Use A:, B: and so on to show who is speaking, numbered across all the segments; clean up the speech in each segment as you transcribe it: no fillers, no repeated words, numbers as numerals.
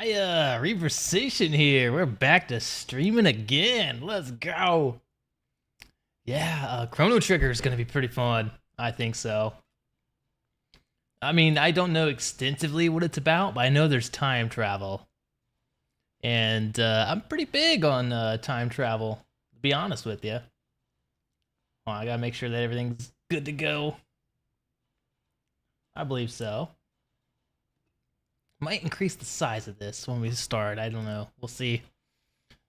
A: Hiya, Reversation here. We're back to streaming again. Let's go. Yeah, Chrono Trigger is gonna be pretty fun. I think so. I mean, I don't know extensively what it's about, but I know there's time travel, and I'm pretty big on time travel. To be honest with you, I gotta make sure that everything's good to go. I believe so. Might increase the size of this when we start. I don't know. We'll see.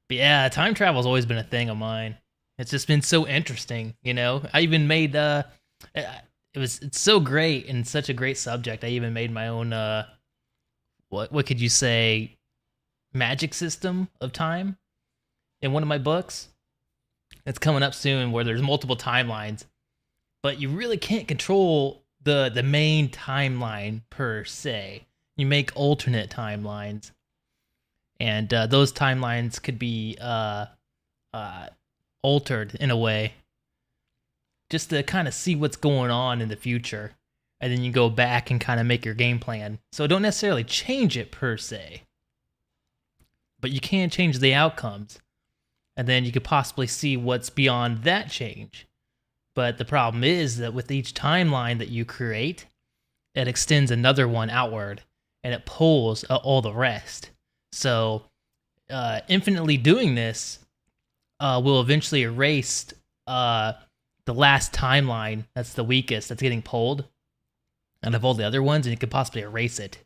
A: But yeah, time travel's always been a thing of mine. It's just been so interesting, you know. I even made it's so great and such a great subject. I even made my own what could you say, magic system of time in one of my books. It's coming up soon where there's multiple timelines, but you really can't control the main timeline per se. You make alternate timelines, and those timelines could be altered in a way, just to kind of see what's going on in the future, and then you go back and kind of make your game plan. So don't necessarily change it per se, but you can change the outcomes, and then you could possibly see what's beyond that change. But the problem is that with each timeline that you create, it extends another one outward, and it pulls all the rest. So infinitely doing this will eventually erase the last timeline that's the weakest, that's getting pulled out of all the other ones, and it could possibly erase it.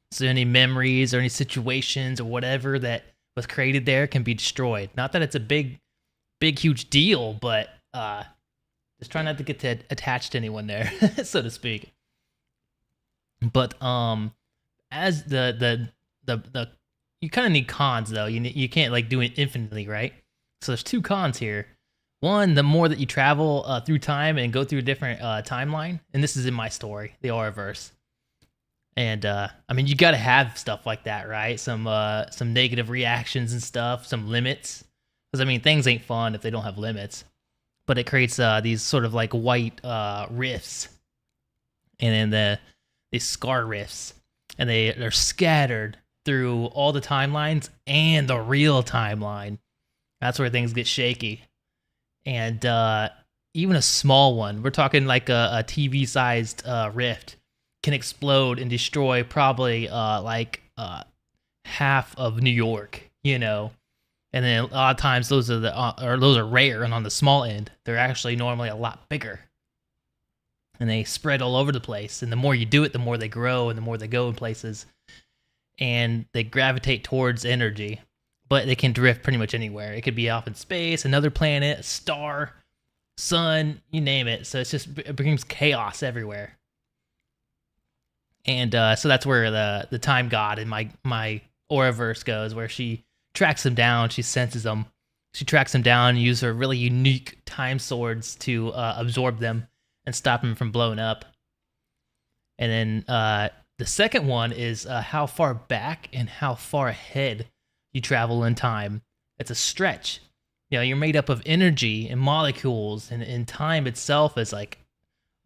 A: So any memories or any situations or whatever that was created there can be destroyed. Not that it's a big, huge deal, but just try not to get attached to anyone there, so to speak. But as the you kind of need cons though. You can't like do it infinitely, right? So there's two cons here. One, the more that you travel through time and go through a different timeline, and this is in my story, the Auraverse. And I mean, you got to have stuff like that, right? Some negative reactions and stuff, some limits. Because I mean, things ain't fun if they don't have limits. But it creates these sort of like white rifts, and then these scar rifts, and they're scattered through all the timelines and the real timeline. That's where things get shaky. And even a small one, we're talking like a TV-sized rift, can explode and destroy probably half of New York, you know. And then a lot of times those are rare, and on the small end, they're actually normally a lot bigger. And they spread all over the place. And the more you do it, the more they grow and the more they go in places. And they gravitate towards energy. But they can drift pretty much anywhere. It could be off in space, another planet, a star, sun, you name it. So it brings chaos everywhere. And so that's where the time god in my Auraverse goes, where she tracks them down, she senses them. She tracks them down and uses her really unique time swords to absorb them and stop them from blowing up. And then the second one is how far back and how far ahead you travel in time. It's a stretch. You know, you're made up of energy and molecules, and time itself is like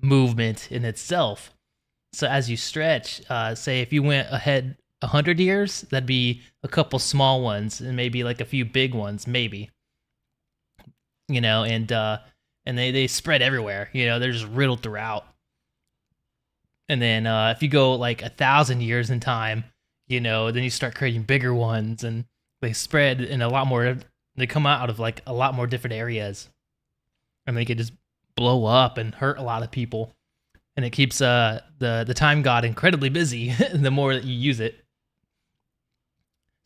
A: movement in itself. So as you stretch, say if you went ahead 100 years, that'd be a couple small ones and maybe like a few big ones, maybe. You know, and they spread everywhere. You know, they're just riddled throughout. And then if you go like 1,000 years in time, you know, then you start creating bigger ones, and they spread in a lot more. They come out of like a lot more different areas, and they could just blow up and hurt a lot of people. And it keeps the time god incredibly busy the more that you use it.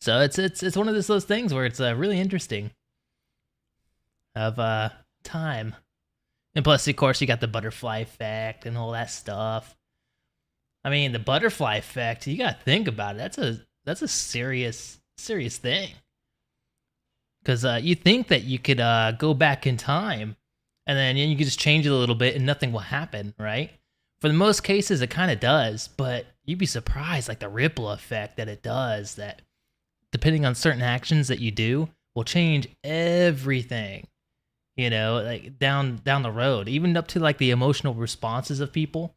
A: So it's one of those things where it's really interesting of time. And plus, of course, you got the butterfly effect and all that stuff. I mean, the butterfly effect, you gotta think about it. That's a serious thing. Because you think that you could go back in time, and then you can just change it a little bit and nothing will happen, right? For the most cases, it kind of does, but you'd be surprised, like the ripple effect that it does, that depending on certain actions that you do, will change everything, you know, like down the road, even up to like the emotional responses of people,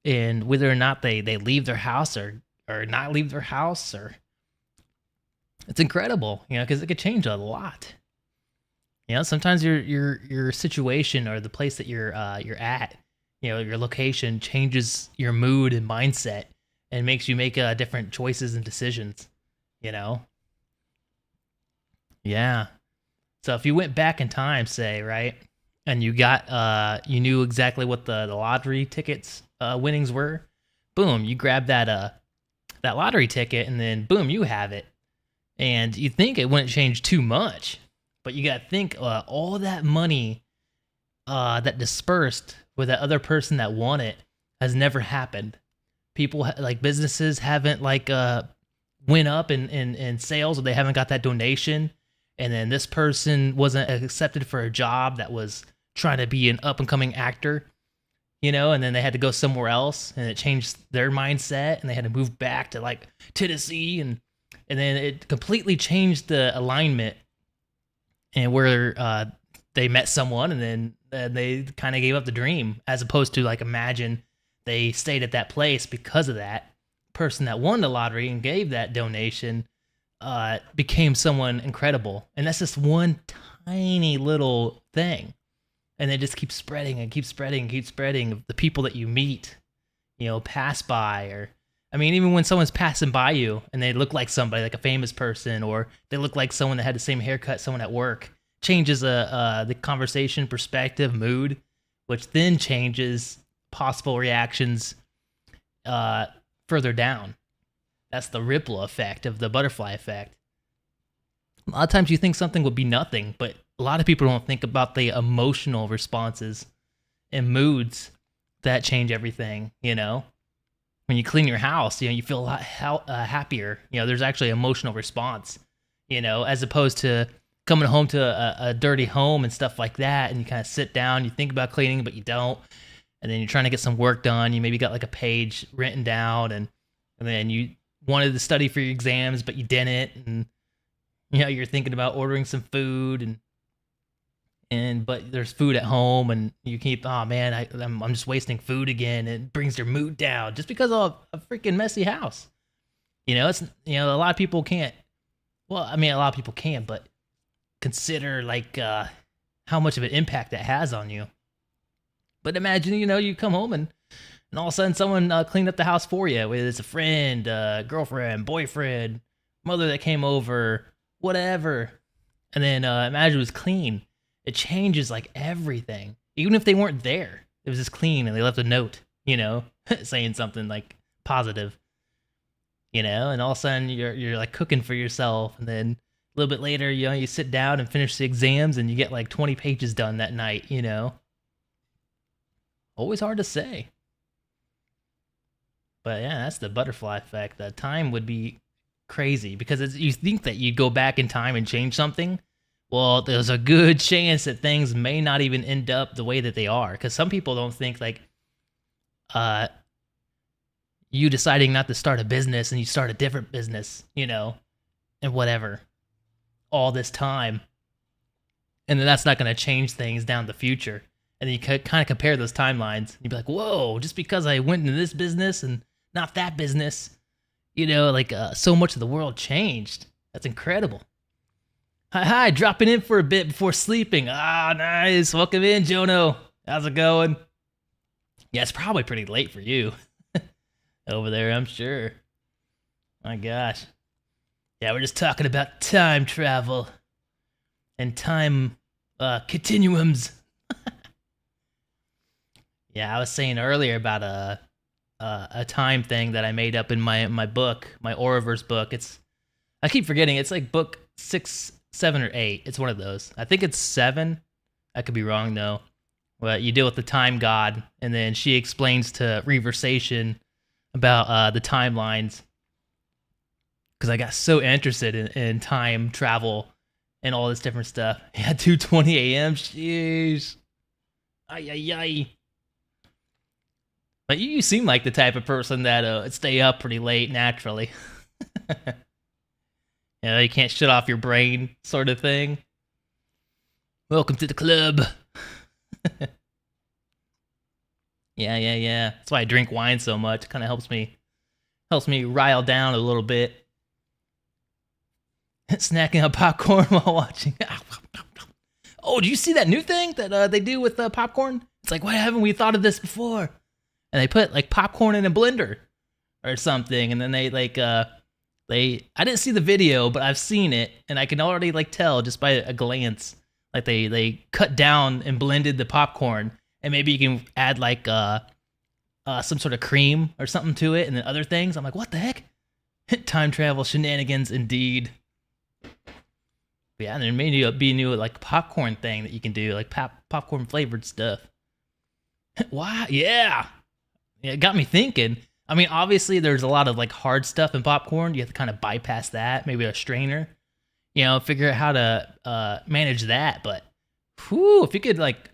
A: and whether or not they leave their house or not leave their house, or It's incredible, because it could change a lot. Sometimes your situation or the place that you're at, your location changes your mood and mindset and makes you make different choices and decisions. You know, yeah. So if you went back in time, say, right, and you knew exactly what the lottery tickets winnings were, boom, you grab that lottery ticket and then boom, you have it. And you think it wouldn't change too much, but you got to think all that money that dispersed with that other person that won it has never happened. People like businesses haven't like went up in sales, or they haven't got that donation, and then this person wasn't accepted for a job that was trying to be an up and coming actor, and then they had to go somewhere else, and it changed their mindset, and they had to move back to like Tennessee, and then it completely changed the alignment, and where they met someone, and then they kind of gave up the dream, as opposed to like imagine they stayed at that place because of that person that won the lottery and gave that donation became someone incredible. And that's just one tiny little thing. And it just keeps spreading and keeps spreading and keeps spreading. The people that you meet, pass by, or I mean, even when someone's passing by you and they look like somebody, like a famous person, or they look like someone that had the same haircut, someone at work, changes the conversation, perspective, mood, which then changes possible reactions further down. That's the ripple effect of the butterfly effect. A lot of times you think something would be nothing, but a lot of people don't think about the emotional responses and moods that change everything, When you clean your house, you feel a lot happier. There's actually emotional response, as opposed to coming home to a dirty home and stuff like that, and you kind of sit down, you think about cleaning, but you don't, and then you're trying to get some work done. You maybe got like a page written down, and then you wanted to study for your exams, but you didn't, and you're thinking about ordering some food, but there's food at home, and you keep, oh man, I'm just wasting food again. It brings your mood down just because of a freaking messy house. It's a lot of people can't. Well, I mean, a lot of people can, but consider like how much of an impact that has on you. But imagine, you come home and all of a sudden someone cleaned up the house for you. Whether it's a friend, girlfriend, boyfriend, mother that came over, whatever. And then imagine it was clean. It changes like everything. Even if they weren't there, it was just clean and they left a note, saying something like positive, and all of a sudden you're like cooking for yourself, and then a little bit later, you sit down and finish the exams and you get like 20 pages done that night, Always hard to say. But yeah, that's the butterfly effect. The time would be crazy because you think that you'd go back in time and change something. Well, there's a good chance that things may not even end up the way that they are. Because some people don't think like you deciding not to start a business and you start a different business, and whatever, all this time. And then that's not going to change things down the future. And then you kind of compare those timelines. You'd be like, whoa, just because I went into this business and not that business, so much of the world changed. That's incredible. Hi, dropping in for a bit before sleeping. Ah, nice. Welcome in, Jono. How's it going? Yeah, it's probably pretty late for you over there, I'm sure. My gosh. Yeah, we're just talking about time travel and time continuums. Yeah, I was saying earlier about a time thing that I made up in my book, my Auraverse book. I keep forgetting. It's like book 6, 7, or 8. It's one of those. I think it's 7. I could be wrong though. But you deal with the time god, and then she explains to Reversation about the timelines. Because I got so interested in time travel and all this different stuff. Yeah, 2:20 a.m. Jeez. Ay ay ay. But you seem like the type of person that stay up pretty late naturally. You can't shut off your brain, sort of thing. Welcome to the club. Yeah. That's why I drink wine so much. It kind of helps me rile down a little bit. snacking on popcorn while watching. Oh, do you see that new thing that they do with popcorn? It's like, why haven't we thought of this before? And they put like popcorn in a blender or something, and then they like I didn't see the video, but I've seen it, and I can already like tell just by a glance. Like they cut down and blended the popcorn, and maybe you can add like some sort of cream or something to it, and then other things. I'm like, what the heck? Time travel shenanigans indeed. But yeah, and there may be a new like popcorn thing that you can do, like popcorn flavored stuff. Wow, yeah, it got me thinking. I mean, obviously, there's a lot of like hard stuff in popcorn. You have to kind of bypass that. Maybe a strainer, figure out how to manage that. But, whew, if you could like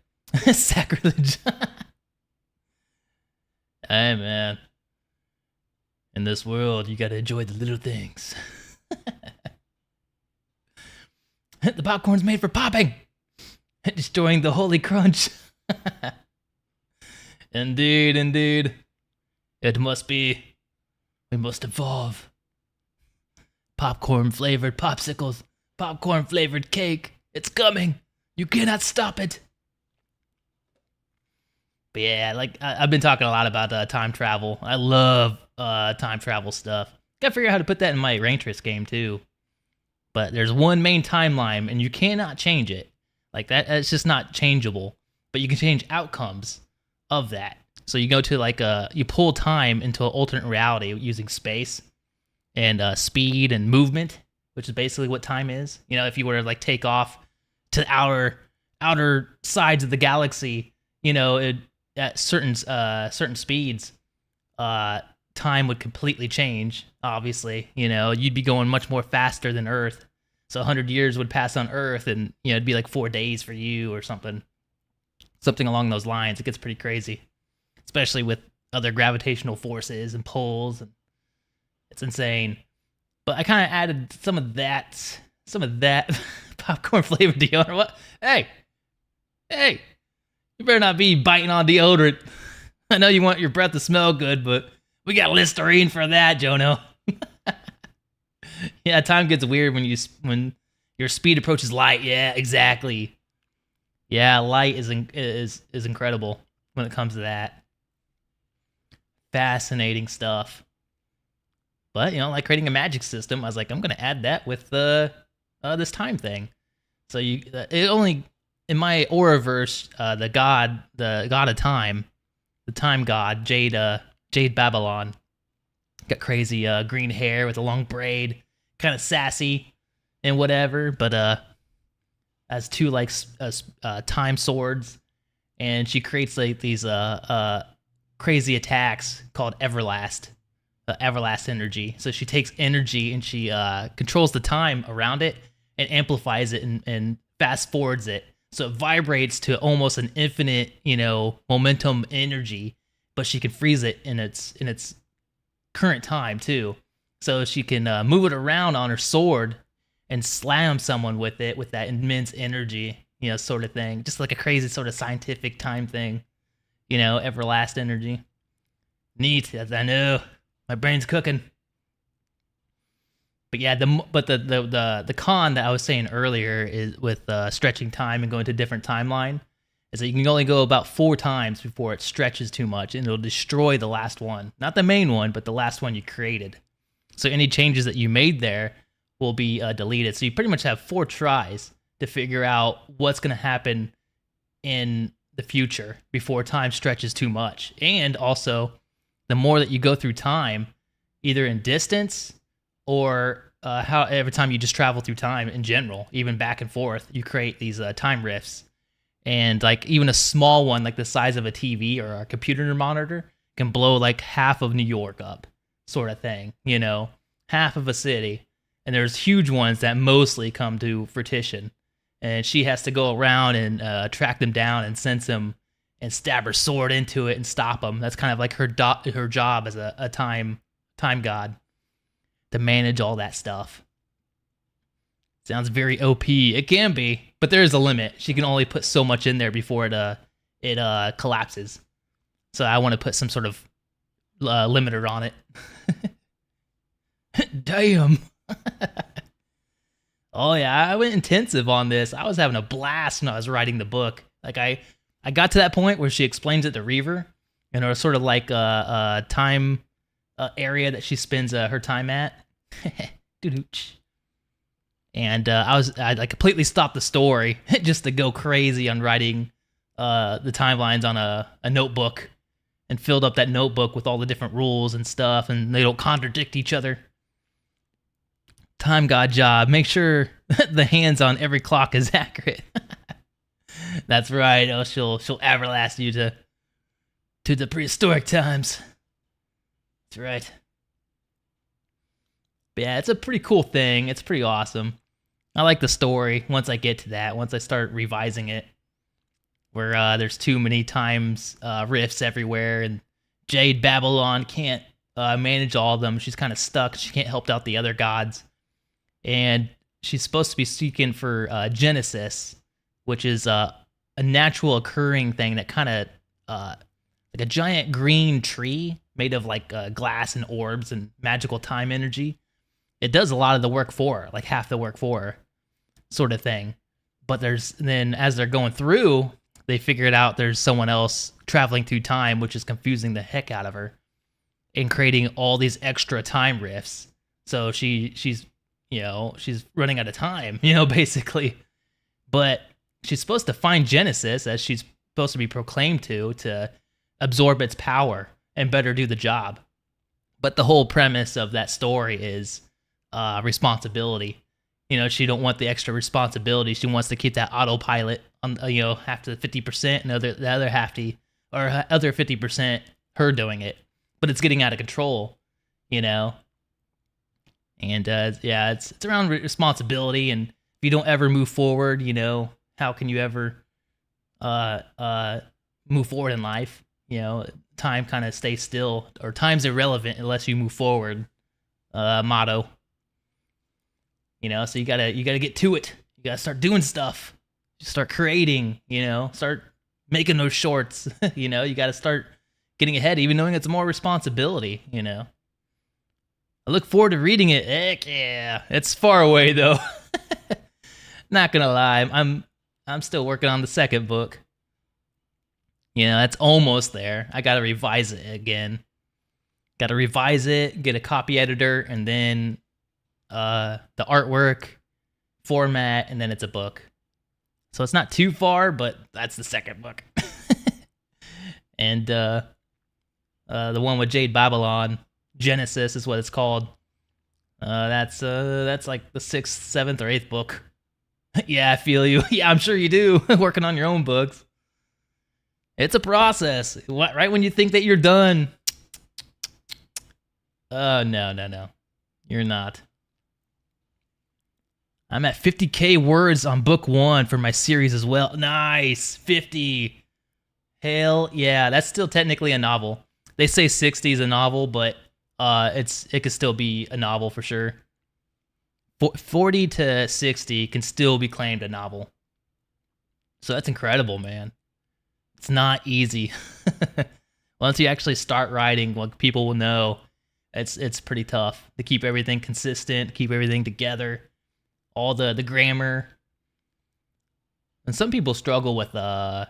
A: sacrilege. Hey, man. In this world, you gotta enjoy the little things. The popcorn's made for popping, destroying the holy crunch. Indeed, indeed. It must be. We must evolve. Popcorn flavored popsicles. Popcorn flavored cake. It's coming. You cannot stop it. But yeah, like I've been talking a lot about time travel. I love time travel stuff. Gotta figure out how to put that in my Raintress game too. But there's one main timeline, and you cannot change it. Like that's just not changeable. But you can change outcomes of that. So you go to like you pull time into an alternate reality using space and speed and movement, which is basically what time is. If you were to like take off to the outer sides of the galaxy, at certain speeds, time would completely change. Obviously, you'd be going much more faster than Earth. So 100 years would pass on Earth, and it'd be like 4 days for you or something along those lines. It gets pretty crazy, especially with other gravitational forces and pulls, and it's insane. But I kind of added some of that popcorn flavored deodorant. What? Hey, you better not be biting on deodorant. I know you want your breath to smell good, but we got Listerine for that, Jono. Yeah, time gets weird when your speed approaches light. Yeah, exactly. Yeah, light is incredible when it comes to that. Fascinating stuff. But like creating a magic system, I was like, I'm gonna add that with this time thing. So it only in my Auraverse, the god of time, the time god, Jade Babylon, got crazy green hair with a long braid, kind of sassy and whatever, but has two like time swords, and she creates like these crazy attacks called Everlast energy. So she takes energy and she controls the time around it and amplifies it and fast forwards it. So it vibrates to almost an infinite, momentum energy, but she can freeze it in its current time too. So she can move it around on her sword and slam someone with it with that immense energy, sort of thing. Just like a crazy sort of scientific time thing, Everlast energy. Neat, as I know. My brain's cooking. But yeah, the con that I was saying earlier is with stretching time and going to a different timeline is that you can only go about 4 times before it stretches too much, and it'll destroy the last one. Not the main one, but the last one you created. So any changes that you made there will be deleted. So you pretty much have 4 tries to figure out what's going to happen in the future before time stretches too much. And also, the more that you go through time, either in distance or how every time you just travel through time in general, even back and forth, you create these time rifts. And like even a small one, like the size of a TV or a computer monitor, can blow like half of New York up, sort of thing, half of a city. And there's huge ones that mostly come to fruition. And she has to go around and track them down and sense them and stab her sword into it and stop them. That's kind of like her job as a time god, to manage all that stuff. Sounds very OP. It can be, but there is a limit. She can only put so much in there before it collapses. So I want to put some sort of limiter on it. Damn. Oh yeah, I went intensive on this. I was having a blast when I was writing the book. Like I got to that point where she explains it to Reaver, and it was sort of like a time area that she spends her time at. Doo-dooch. And I completely stopped the story just to go crazy on writing the timelines on a notebook, and filled up that notebook with all the different rules and stuff, and they don't contradict each other. Time god job. Make sure the hands on every clock is accurate. That's right. Oh, she'll everlast you to the prehistoric times. That's right. But yeah, it's a pretty cool thing. It's pretty awesome. I like the story once I get to that. Once I start revising it, where there's too many times rifts everywhere, and Jade Babylon can't manage all of them. She's kind of stuck. She can't help out the other gods, and she's supposed to be seeking for Genesis, which is a natural occurring thing that kind of like a giant green tree made of like glass and orbs and magical time energy. It does a lot of the work for her, like half the work for her, sort of thing. But then as they're going through, they figured out there's someone else traveling through time, which is confusing the heck out of her and creating all these extra time rifts. So she's running out of time, basically. But she's supposed to find Genesis, as she's supposed to be proclaimed to absorb its power and better do the job. But the whole premise of that story is responsibility. She don't want the extra responsibility. She wants to keep that autopilot on, half to 50%, and the other other 50% her doing it. But it's getting out of control, And it's around responsibility. And if you don't ever move forward, how can you ever move forward in life? Time kind of stays still, or time's irrelevant unless you move forward. Motto. So you gotta get to it. You gotta start doing stuff. Start creating. Start making those shorts. You gotta start getting ahead, even knowing it's more responsibility. I look forward to reading it. Heck yeah, it's far away though. Not gonna lie, I'm still working on the second book. It's almost there. I gotta revise it again. Gotta revise it, get a copy editor, and then the artwork, format, and then it's a book. So it's not too far, but that's the second book. And the one with Jade Babylon, Genesis is what it's called. That's like the 6th, 7th, or 8th book. Yeah, I feel you. Yeah, I'm sure you do. Working on your own books. It's a process. Right when you think that you're done. No. You're not. I'm at 50K words on book 1 for my series as well. Nice. 50. Hell yeah. That's still technically a novel. They say 60 is a novel, but it could still be a novel for sure. 40 to 60 can still be claimed a novel. So that's incredible, man. It's not easy. Once you actually start writing, people will know it's pretty tough to keep everything consistent, keep everything together, all the grammar. And some people struggle with the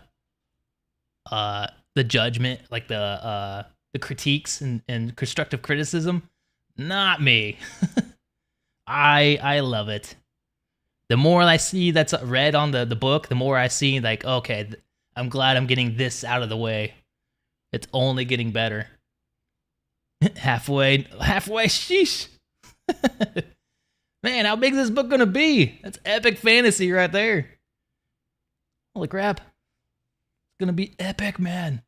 A: judgment, like the critiques and constructive criticism. Not me. I love it. The more I see that's read on the book, the more I see like, okay, I'm glad I'm getting this out of the way. It's only getting better. Halfway, sheesh. Man, how big is this book gonna be? That's epic fantasy right there. Holy crap. It's gonna be epic, man.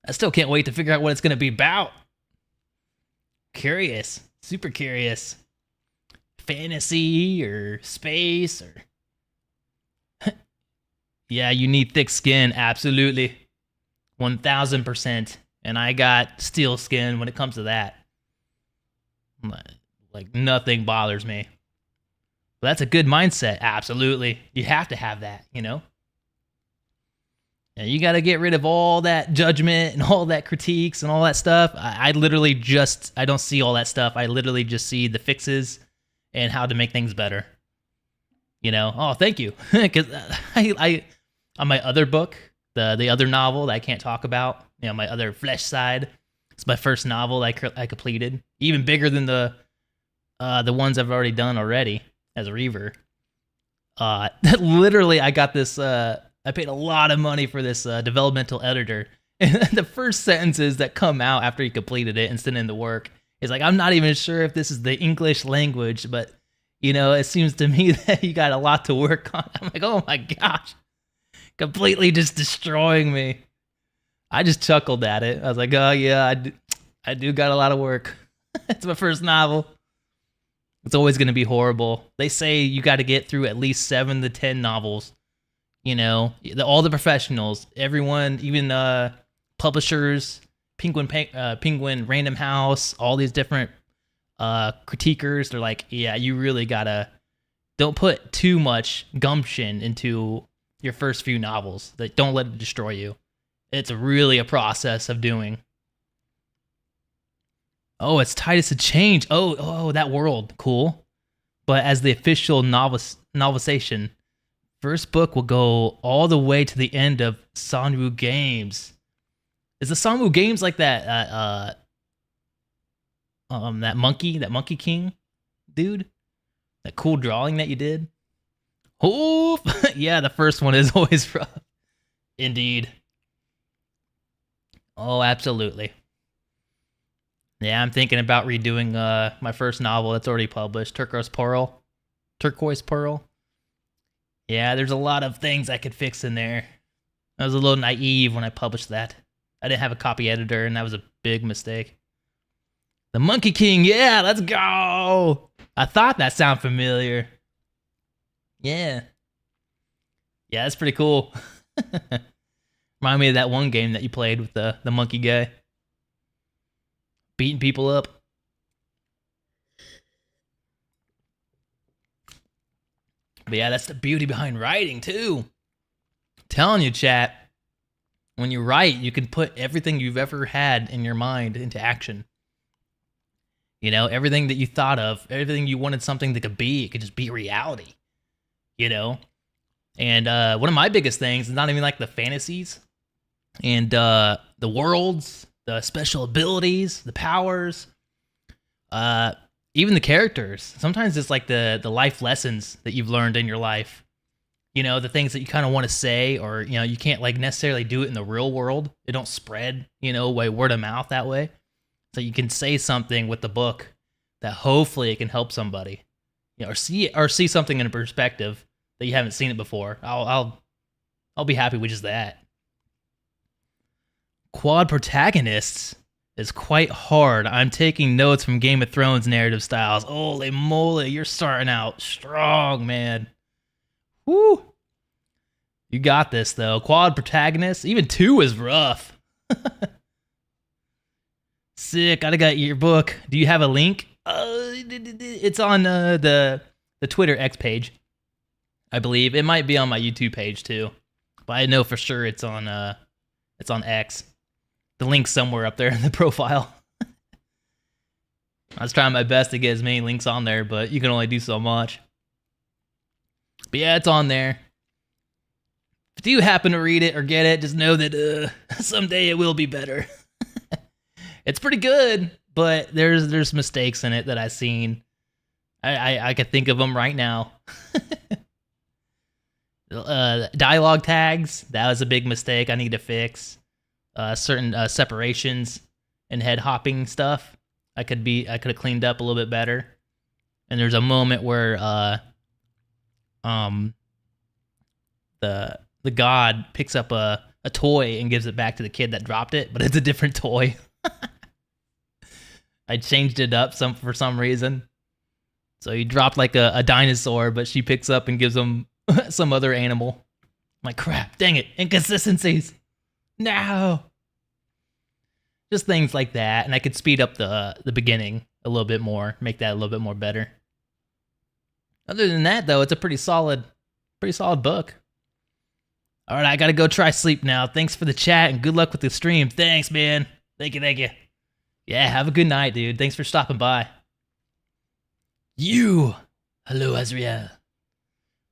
A: I still can't wait to figure out what it's gonna be about. Curious. Super curious. Fantasy or space or... Yeah, you need thick skin, absolutely. 1000%. And I got steel skin when it comes to that. Like, nothing bothers me. But that's a good mindset, absolutely. You have to have that, And you got to get rid of all that judgment and all that critiques and all that stuff. I literally I don't see all that stuff. I literally just see the fixes and how to make things better. Oh, thank you. Because I on my other book, the other novel that I can't talk about, my other flesh side, it's my first novel I completed, even bigger than the ones I've already done already as a Reaver. Literally, I got this. I paid a lot of money for this developmental editor, and the first sentences that come out after you completed it and send in the work is like, I'm not even sure if this is the English language, but it seems to me that you got a lot to work on. I'm like, oh my gosh, completely just destroying me. I just chuckled at it. I was like, oh yeah, I do got a lot of work. It's my first novel. It's always going to be horrible. They say you got to get through at least 7 to 10 novels. All the professionals, everyone, even publishers, Penguin Random House, all these different critiquers, they're like, yeah, you really gotta, don't put too much gumption into your first few novels. Like, don't let it destroy you. It's really a process of doing. Oh, it's Titus to Change. Oh, that world, cool. But as the official novelization, first book will go all the way to the end of Honeyaruu Games. Is the Honeyaruu Games like that? That monkey king, dude. That cool drawing that you did. Oh, yeah, the first one is always rough. Indeed. Oh, absolutely. Yeah, I'm thinking about redoing my first novel that's already published, Turquoise Pearl. Yeah, there's a lot of things I could fix in there. I was a little naive when I published that. I didn't have a copy editor, and that was a big mistake. The Monkey King, yeah, let's go! I thought that sounded familiar. Yeah. Yeah, that's pretty cool. Remind me of that one game that you played with the monkey guy. Beating people up. But yeah, that's the beauty behind writing, too. I'm telling you, chat. When you write, you can put everything you've ever had in your mind into action. Everything that you thought of, everything you wanted something that could be, it could just be reality. And one of my biggest things is not even like the fantasies and the worlds, the special abilities, the powers, even the characters. Sometimes it's like the life lessons that you've learned in your life. The things that you kind of want to say, or you can't like necessarily do it in the real world. It don't spread, by word of mouth that way. So you can say something with the book that hopefully it can help somebody, or see something in a perspective that you haven't seen it before. I'll be happy with just that. Quad protagonists is quite hard. I'm taking notes from Game of Thrones narrative styles. Holy moly, you're starting out strong, man. Woo! You got this, though. Quad protagonists, even 2 is rough. Sick. I got your book. Do you have a link? It's on the Twitter X page, I believe. It might be on my YouTube page too, but I know for sure it's on X. The link's somewhere up there in the profile. I was trying my best to get as many links on there, but you can only do so much. But yeah, it's on there. If you happen to read it or get it, just know that someday it will be better. It's pretty good, but there's mistakes in it that I've seen. I could think of them right now. Dialogue tags, that was a big mistake I need to fix. Certain separations and head hopping stuff, I could have cleaned up a little bit better. And there's a moment where the god picks up a toy and gives it back to the kid that dropped it, but it's a different toy. I changed it up for some reason. So he dropped like a dinosaur, but she picks up and gives him some other animal. I'm like, crap, dang it, inconsistencies. No. Just things like that, and I could speed up the beginning a little bit more, make that a little bit more better. Other than that, though, it's a pretty solid book. All right, I gotta go try sleep now. Thanks for the chat, and good luck with the stream. Thanks, man. Thank you. Yeah, have a good night, dude. Thanks for stopping by. You! Hello, Azrael.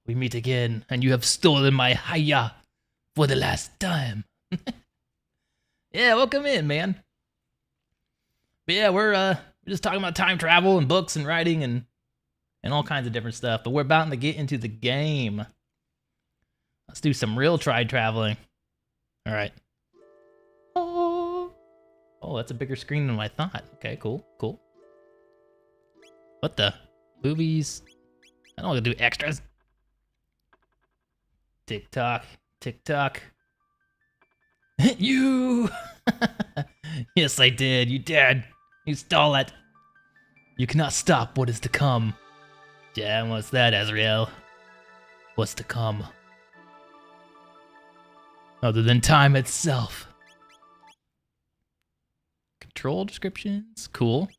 A: We meet again, and you have stolen my Haya for the last time. Yeah, welcome in, man. But yeah, we're just talking about time travel and books and writing and all kinds of different stuff. But we're about to get into the game. Let's do some real traveling. All right. Oh, that's a bigger screen than I thought. Okay, cool. What the? Movies? I don't want to do extras. TikTok. You! Yes, I did. You did. You stole it. You cannot stop what is to come. Yeah, and what's that, Azrael? What's to come? Other than time itself. Control descriptions? Cool.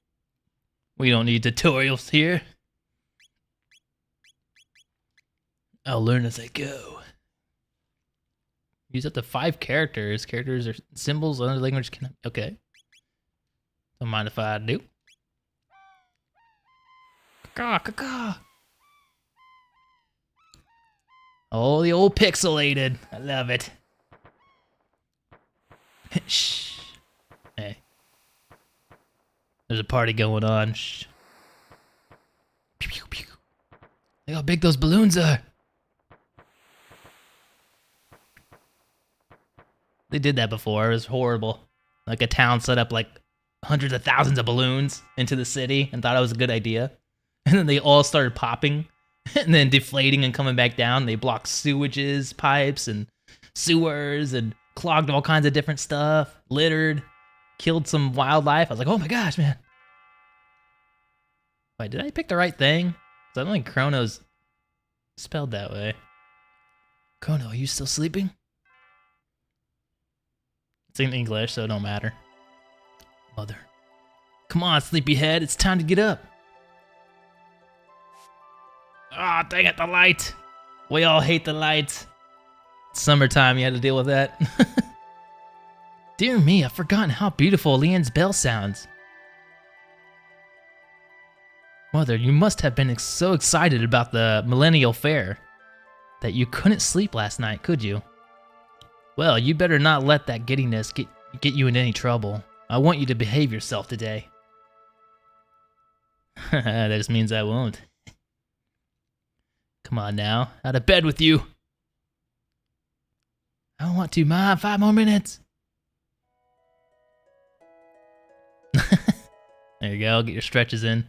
A: We don't need tutorials here. I'll learn as I go. Use up to 5 characters. Characters are symbols, other language can... Okay. Don't mind if I do. Caw. Oh, the old pixelated. I love it. Shh. Hey. There's a party going on. Shh. Pew, pew. Look how big those balloons are. They did that before. It was horrible. Like a town set up like hundreds of thousands of balloons into the city and thought it was a good idea. And then they all started popping and then deflating and coming back down. They blocked sewages, pipes, and sewers and clogged all kinds of different stuff. Littered. Killed some wildlife. I was like, oh my gosh, man. Wait, did I pick the right thing? I don't think Chrono's spelled that way. Chrono, are you still sleeping? It's in English, so it don't matter. Mother. Come on, sleepyhead. It's time to get up. Ah, dang it, the light. We all hate the light. It's summertime, you had to deal with that. Dear me, I've forgotten how beautiful Leanne's bell sounds. Mother, you must have been so excited about the Millennial Fair that you couldn't sleep last night, could you? Well, you better not let that giddiness get you in any trouble. I want you to behave yourself today. That just means I won't. Come on now, out of bed with you. I don't want to, Mom. 5 more minutes. There you go, get your stretches in.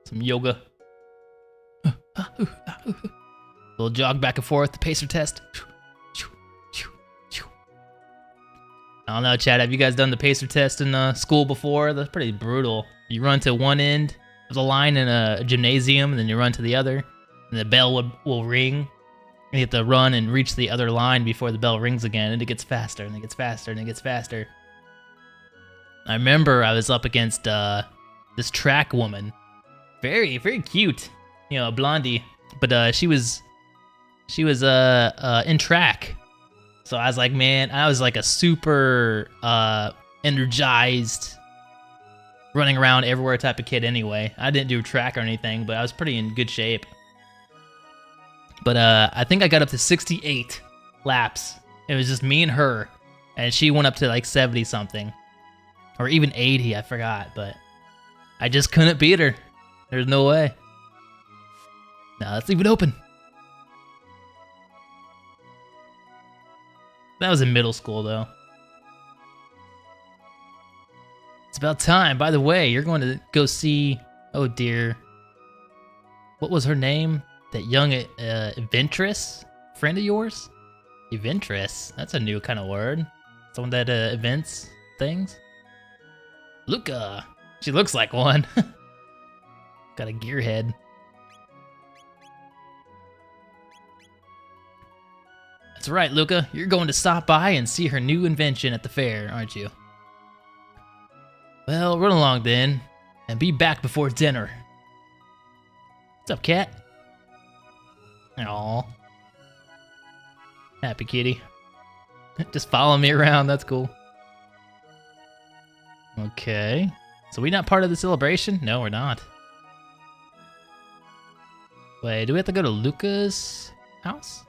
A: Some yoga. Little jog back and forth, the pacer test. I don't know, Chad, have you guys done the pacer test in school before? That's pretty brutal. You run to one end of the line in a gymnasium, and then you run to the other, and the bell will ring. And you have to run and reach the other line before the bell rings again, and it gets faster, and it gets faster, and it gets faster. I remember I was up against this track woman. Very, very cute. You know, a blondie. But she was in track. So I was like, man, I was like a super energized, running around everywhere type of kid anyway. I didn't do track or anything, but I was pretty in good shape. But I think I got up to 68 laps. It was just me and her. And she went up to like 70 something. Or even 80, I forgot, but I just couldn't beat her. There's no way. Now let's leave it open. That was in middle school, though. It's about time. By the way, you're going to go see... Oh, dear. What was her name? That young eventress? Friend of yours? Eventress? That's a new kind of word. Someone that events things? Luca. She looks like one. Got a gearhead. That's right, Luca. You're going to stop by and see her new invention at the fair, aren't you? Well, run along then, and be back before dinner. What's up, cat? Aww. Happy kitty. Just follow me around, that's cool. Okay. So we not part of the celebration? No, we're not. Wait, do we have to go to Luca's house?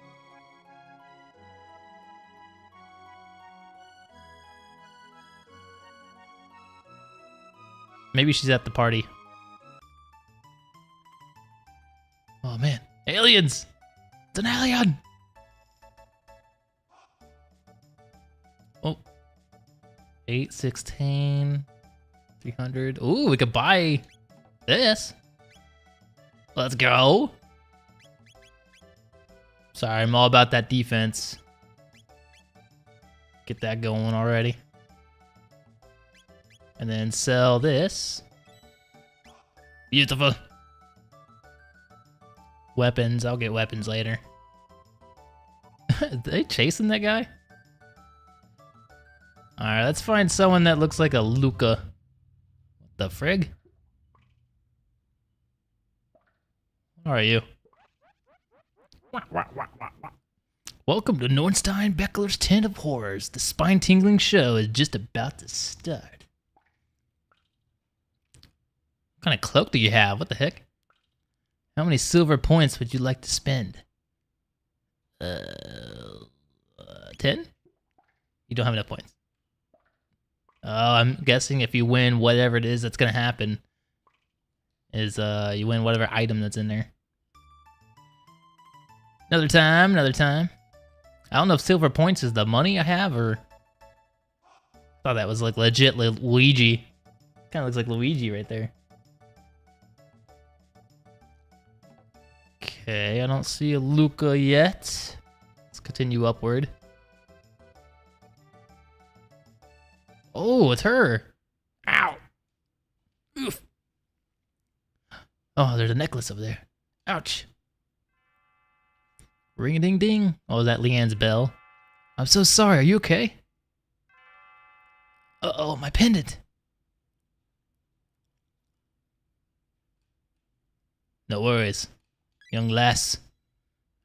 A: Maybe she's at the party. Oh man, aliens! It's an alien! Oh. 816, 300. Ooh, we could buy this. Let's go. Sorry, I'm all about that defense. Get that going already. And then sell this. Beautiful. Weapons, I'll get weapons later. Are they chasing that guy? Alright, let's find someone that looks like a Luca. What the frig? How are you? Welcome to Nornstein Beckler's Tent of Horrors. The spine-tingling show is just about to start. What kind of cloak do you have? What the heck? How many silver points would you like to spend? 10? You don't have enough points. Oh, I'm guessing if you win whatever it is that's gonna happen is you win whatever item that's in there. Another time, another time. I don't know if silver points is the money I have or... I thought that was like legit Luigi. Kinda looks like Luigi right there. Okay, I don't see a Luca yet. Let's continue upward. Oh, it's her. Ow. Oof. Oh, there's a necklace over there. Ouch. Ring-a-ding-ding. Oh, is that Leanne's bell? I'm so sorry. Are you okay? Uh-oh, my pendant. No worries, young lass.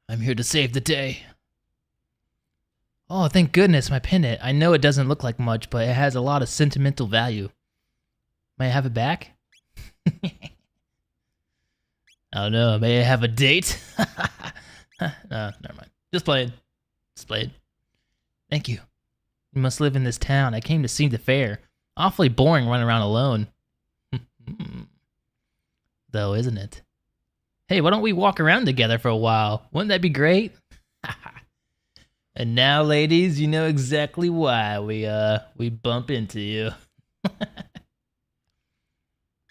A: I'm here to save the day. Oh, thank goodness, my pendant. I know it doesn't look like much, but it has a lot of sentimental value. May I have it back? Oh no, may I have a date? No, never mind. Just playing. Just playing. Thank you. You must live in this town. I came to see the fair. Awfully boring running around alone. Though, isn't it? Hey, why don't we walk around together for a while? Wouldn't that be great? And now, ladies, you know exactly why we bump into you.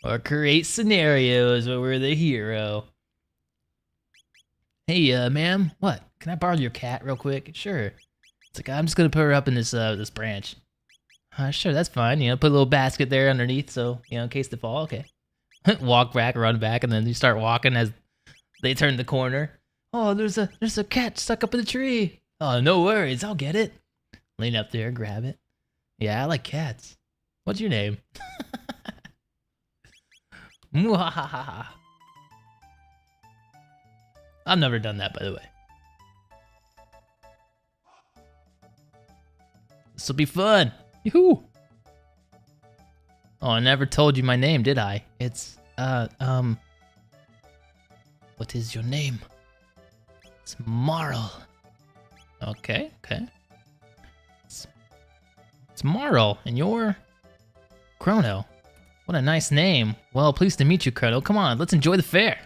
A: Or create scenarios where we're the hero. Hey, ma'am, what? Can I borrow your cat real quick? Sure. It's like, I'm just gonna put her up in this this branch. Sure, that's fine. You know, put a little basket there underneath, so you know, in case they fall. Okay. Walk back, run back, and then you start walking as they turn the corner. Oh, there's a cat stuck up in the tree. Oh, no worries, I'll get it. Lean up there, grab it. Yeah, I like cats. What's your name? Mwahaha. I've never done that, by the way. This'll be fun. Yoo-hoo. Oh, I never told you my name, did I? It's, what is your name? It's Marl. Okay, okay. It's Marl, and you're Chrono. What a nice name. Well, pleased to meet you, Chrono. Come on, let's enjoy the fair.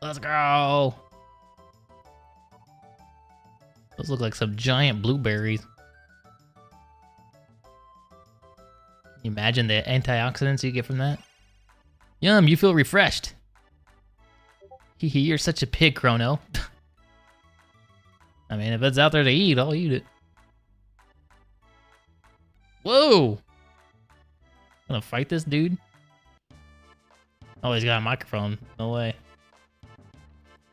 A: Let's go. Those look like some giant blueberries. Can you imagine the antioxidants you get from that? Yum, you feel refreshed. Hee hee, you're such a pig, Chrono. I mean, if it's out there to eat, I'll eat it. Whoa! Gonna fight this dude? Oh, he's got a microphone. No way.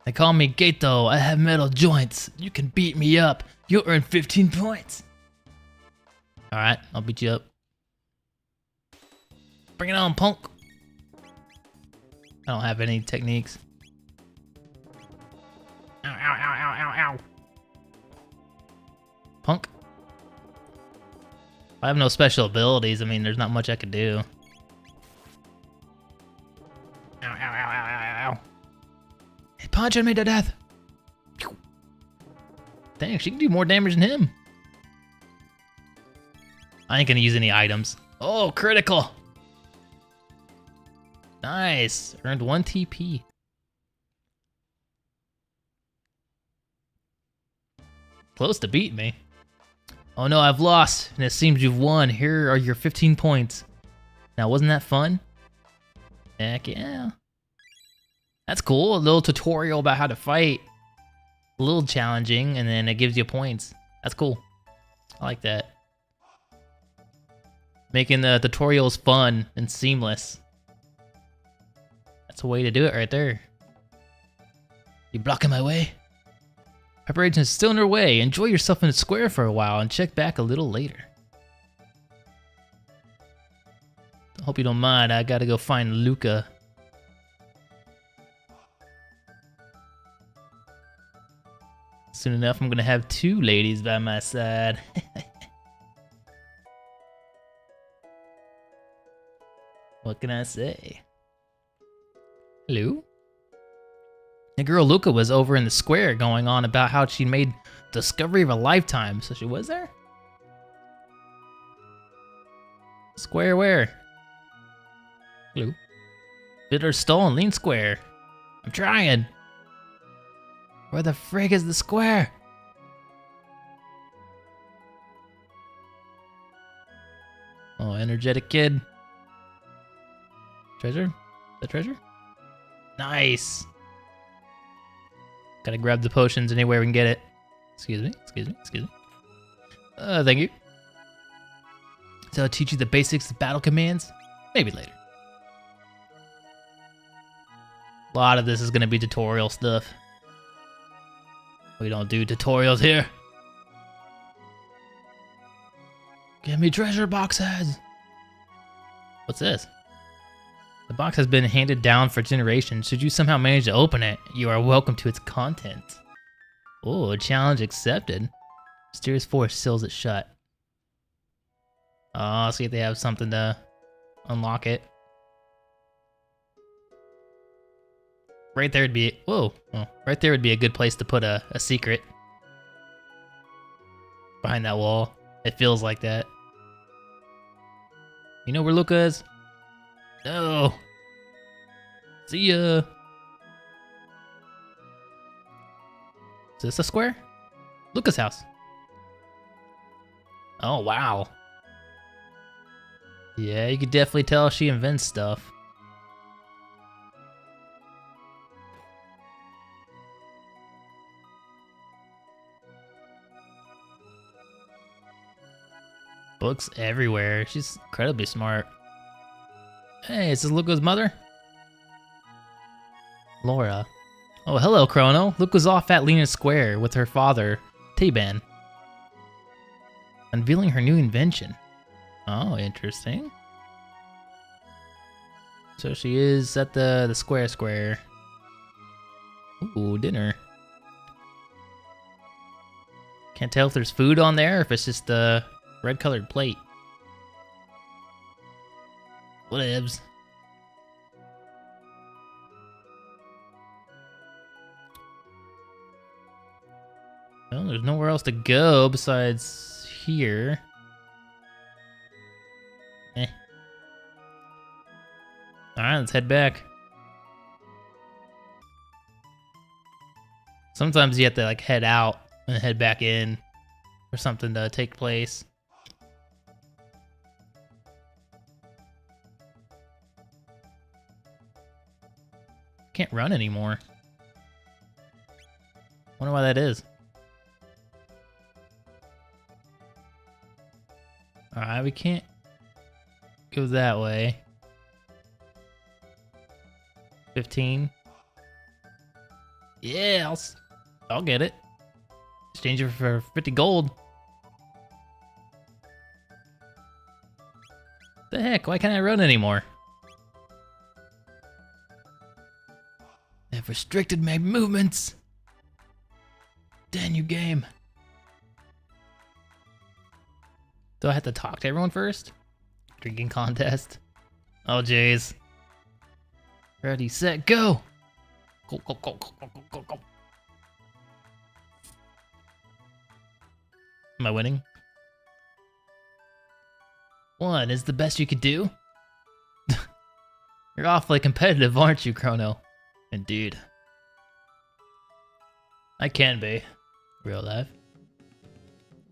A: They call me Gato. I have metal joints. You can beat me up. You'll earn 15 points. Alright, I'll beat you up. Bring it on, punk. I don't have any techniques. Ow, ow, ow, ow, ow, ow. Punk. I have no special abilities. I mean, there's not much I could do. Ow, ow, ow, ow, ow, ow. punching me to death. Pew. Dang, she can do more damage than him. I ain't gonna use any items. Oh, critical. Nice. Earned 1 TP. Close to beating me. Oh no, I've lost, and it seems you've won. Here are your 15 points. Now, wasn't that fun? Heck yeah. That's cool. A little tutorial about how to fight. A little challenging, and then it gives you points. That's cool. I like that. Making the tutorials fun and seamless. That's a way to do it right there. You blocking my way? Preparation is still underway. Enjoy yourself in the square for a while and check back a little later. Hope you don't mind. I gotta go find Luca. Soon enough, I'm gonna have 2 ladies by my side. What can I say? Hello? The girl Luca was over in the square going on about how she made discovery of a lifetime. So she was there? Square where? Hello? Bitter Stall and Lean Square. I'm trying. Where the frig is the square? Oh, energetic kid. Treasure? The treasure? Nice. Gotta grab the potions anywhere we can get it. Excuse me, excuse me, excuse me. Thank you. So I'll teach you the basics of battle commands? Maybe later. A lot of this is gonna be tutorial stuff. We don't do tutorials here. Give me treasure boxes! What's this? The box has been handed down for generations. Should you somehow manage to open it, you are welcome to its contents. Oh, challenge accepted. Mysterious force seals it shut. Oh, see if they have something to unlock it. Right there would be, whoa, oh, right there would be a good place to put a secret. Behind that wall. It feels like that. You know where Luca is? No. See ya. Is this a square? Luca's house. Oh, wow. Yeah, you could definitely tell she invents stuff. Books everywhere. She's incredibly smart. Hey, is this Luca's mother? Laura. Oh, hello, Chrono. Luca's off at Lena Square with her father, Taban. Unveiling her new invention. Oh, interesting. So she is at the square. Ooh, dinner. Can't tell if there's food on there or if it's just a red-colored plate. Whatevs. Well, there's nowhere else to go besides here. Alright, let's head back. Sometimes you have to like head out and head back in for something to take place. Can't run anymore. Wonder why that is. Alright, we can't go that way. 15. Yeah, I'll get it. Exchange it for 50 gold. The heck? Why can't I run anymore? They've restricted my movements. Damn you, game. Do I have to talk to everyone first? Drinking contest. Oh, jeez. Ready, set, go! Go, go, go, go, go, go, go, go. Am I winning? 1 is the best you could do? You're awfully competitive, aren't you, Chrono? Indeed. I can be. Real life.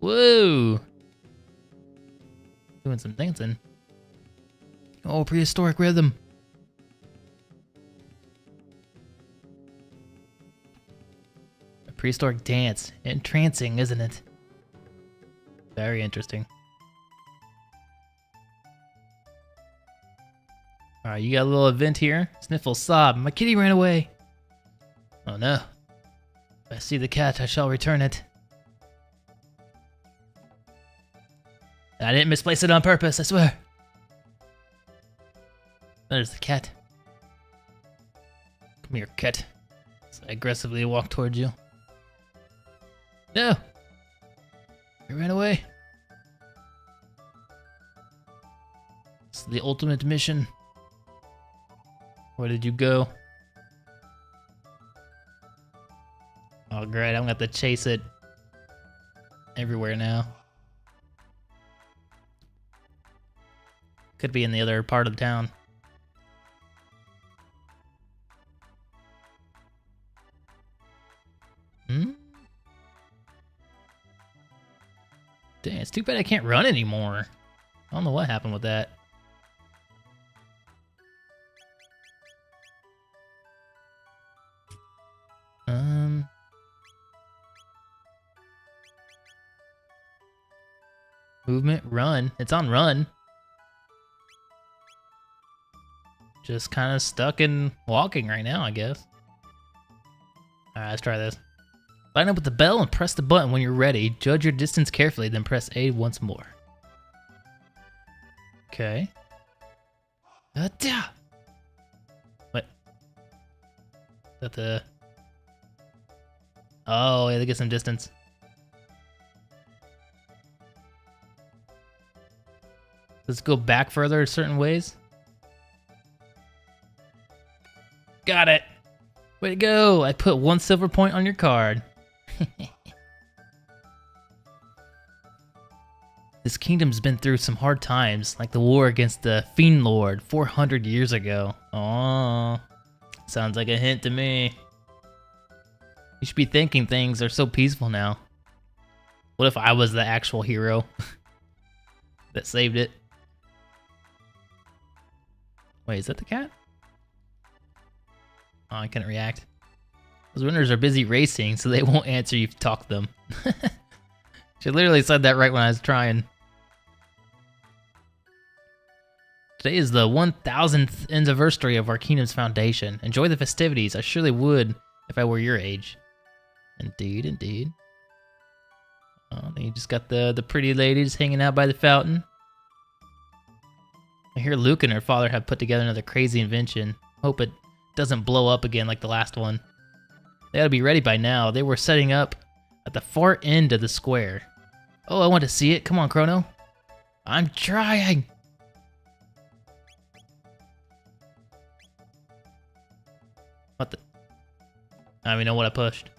A: Woo! Doing some dancing. Oh, prehistoric rhythm. A prehistoric dance. Entrancing, isn't it? Very interesting. Alright, you got a little event here. Sniffle, sob. My kitty ran away. Oh no. If I see the cat, I shall return it. I didn't misplace it on purpose, I swear. There's the cat. Come here, cat. So I aggressively walk towards you. No! I ran away. This is the ultimate mission. Where did you go? Oh great, I'm gonna have to chase it everywhere now. Could be in the other part of town. Dang, it's too bad I can't run anymore. I don't know what happened with that. Movement, run. It's on run. Just kind of stuck in walking right now, I guess. Alright, let's try this. Line up with the bell and press the button when you're ready. Judge your distance carefully, then press A once more. Okay. What? Is that the... Oh, yeah, they get some distance. Let's go back further certain ways. Got it! Way to go! I put 1 silver point on your card. This kingdom's been through some hard times, like the war against the Fiend Lord 400 years ago. Oh, sounds like a hint to me. You should be thinking things are so peaceful now. What if I was the actual hero that saved it? Wait, is that the cat? Oh, I couldn't react. Those winners are busy racing, so they won't answer you if you talk to them. She literally said that right when I was trying. Today is the 1000th anniversary of our kingdom's foundation. Enjoy the festivities. I surely would if I were your age. Indeed, indeed. Oh, then you just got the pretty ladies hanging out by the fountain. I hear Luke and her father have put together another crazy invention. Hope it doesn't blow up again like the last one. They ought to be ready by now. They were setting up at the far end of the square. Oh, I want to see it. Come on, Chrono. I'm trying. What the? I don't even know what I pushed.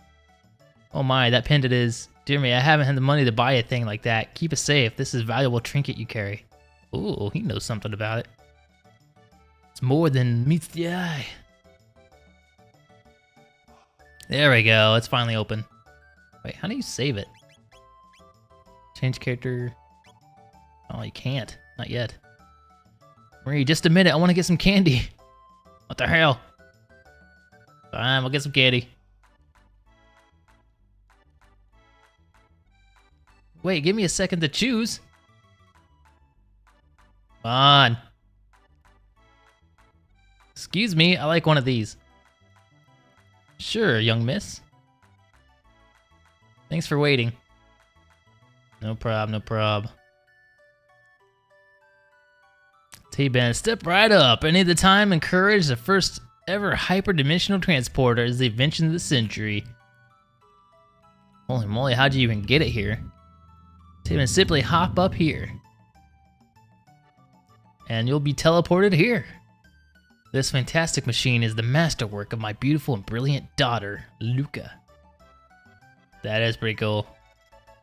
A: Oh my, that pendant is... Dear me, I haven't had the money to buy a thing like that. Keep it safe. This is a valuable trinket you carry. Ooh, he knows something about it. It's more than meets the eye. There we go. It's finally open. Wait, how do you save it? Change character. Oh, you can't. Not yet. Marie, just a minute. I want to get some candy. What the hell? Fine, we'll get some candy. Wait, give me a second to choose. Come on. Excuse me, I like one of these. Sure, young miss. Thanks for waiting. No prob, no prob. T-Ben, step right up. I need the time and courage. The first ever hyperdimensional transporter is the invention of the century. Holy moly, how'd you even get it here? T-Ben, simply hop up here. And you'll be teleported here. This fantastic machine is the masterwork of my beautiful and brilliant daughter, Luca. That is pretty cool.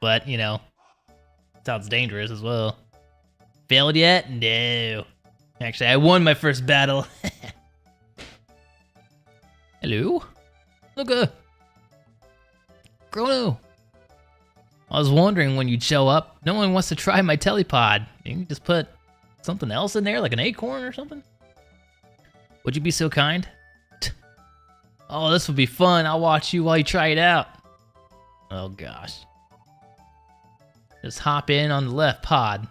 A: But, you know, sounds dangerous as well. Failed yet? No. Actually, I won my first battle. Hello? Luca. Chrono. I was wondering when you'd show up. No one wants to try my telepod. You can just put something else in there, like an acorn or something? Would you be so kind? Oh, this would be fun. I'll watch you while you try it out. Oh gosh. Just hop in on the left pod.